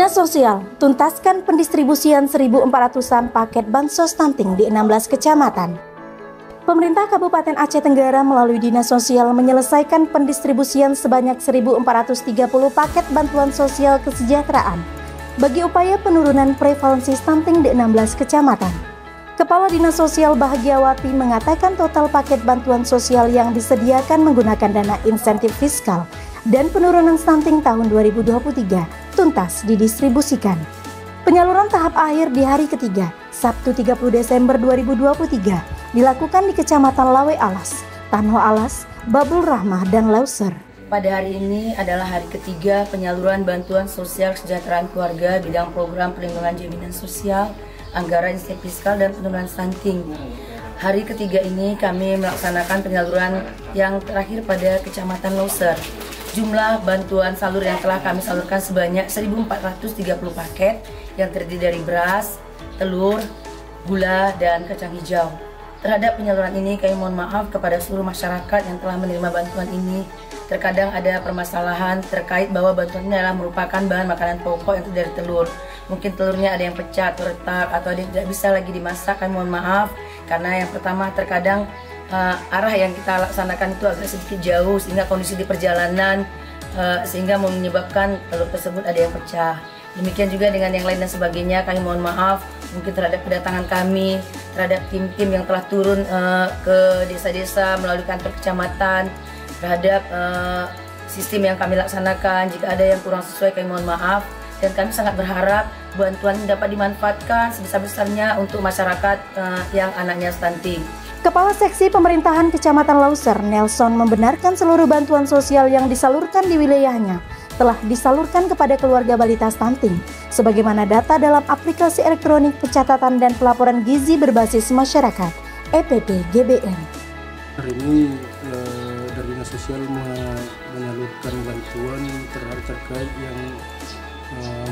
Dinas Sosial tuntaskan pendistribusian 1.400-an paket bansos stunting di 16 kecamatan. Pemerintah Kabupaten Aceh Tenggara melalui Dinas Sosial menyelesaikan pendistribusian sebanyak 1.430 paket bantuan sosial kesejahteraan bagi upaya penurunan prevalensi stunting di 16 kecamatan. Kepala Dinas Sosial Bahagiawati mengatakan total paket bantuan sosial yang disediakan menggunakan dana insentif fiskal dan penurunan stunting tahun 2023 tuntas didistribusikan. Penyaluran tahap akhir di hari ketiga, Sabtu 30 Desember 2023, dilakukan di Kecamatan Lawe Alas, Tanho Alas, Babul Rahmah, dan Lauser. Pada hari ini adalah hari ketiga penyaluran bantuan sosial kesejahteraan keluarga bidang program perlindungan jaminan sosial, anggaran insentif fiskal, dan penurunan stunting. Hari ketiga ini kami melaksanakan penyaluran yang terakhir pada Kecamatan Lauser. Jumlah bantuan salur yang telah kami salurkan sebanyak 1.430 paket yang terdiri dari beras, telur, gula, dan kacang hijau. Terhadap penyaluran ini kami mohon maaf kepada seluruh masyarakat yang telah menerima bantuan ini. Terkadang ada permasalahan terkait bahwa bantuan ini adalah merupakan bahan makanan pokok yang terdiri dari telur. Mungkin telurnya ada yang pecah atau retak atau ada yang tidak bisa lagi dimasak. Kami mohon maaf karena yang pertama terkadang arah yang kita laksanakan itu agak sedikit jauh sehingga kondisi di perjalanan sehingga menyebabkan telur tersebut ada yang pecah. Demikian juga dengan yang lain dan sebagainya. Kami mohon maaf mungkin terhadap kedatangan kami, terhadap tim-tim yang telah turun ke desa-desa melalui kantor kecamatan, terhadap sistem yang kami laksanakan. Jika ada yang kurang sesuai kami mohon maaf, dan kami sangat berharap bantuan ini dapat dimanfaatkan sebesar-besarnya untuk masyarakat yang anaknya stunting. Kepala Seksi Pemerintahan Kecamatan Lauser, Nelson, membenarkan seluruh bantuan sosial yang disalurkan di wilayahnya telah disalurkan kepada keluarga balita stunting, sebagaimana data dalam aplikasi elektronik pencatatan dan pelaporan gizi berbasis masyarakat (EPP GBM). Hari ini dari Dinas Sosial menyalurkan bantuan terkait yang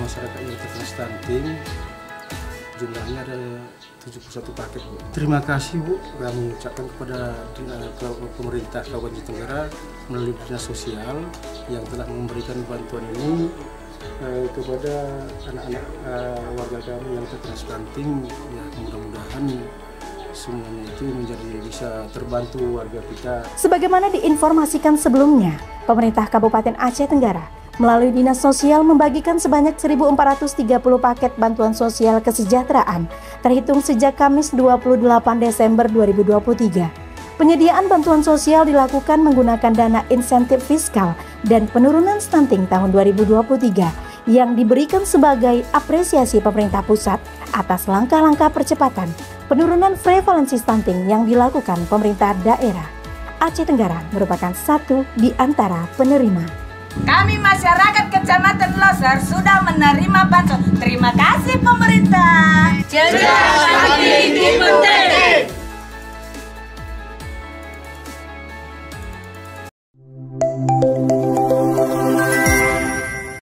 masyarakat yang terkena stunting. Jumlahnya ada 71 paket, Bu. Terima kasih, Bu. Kami ucapkan kepada pemerintah Kabupaten Tenggara melalui Dinas Sosial yang telah memberikan bantuan ini kepada anak-anak warga kami yang terkena stunting. Ya, mudah-mudahan semuanya itu menjadi bisa terbantu warga kita. Sebagaimana diinformasikan sebelumnya, pemerintah Kabupaten Aceh Tenggara melalui Dinas Sosial membagikan sebanyak 1.430 paket bantuan sosial kesejahteraan terhitung sejak Kamis 28 Desember 2023. Penyediaan bantuan sosial dilakukan menggunakan dana insentif fiskal dan penurunan stunting tahun 2023 yang diberikan sebagai apresiasi pemerintah pusat atas langkah-langkah percepatan penurunan prevalensi stunting yang dilakukan pemerintah daerah. Aceh Tenggara merupakan satu di antara penerima. Kami masyarakat Kecamatan Lauser sudah menerima bansos. Terima kasih pemerintah. Cerdas, mandiri,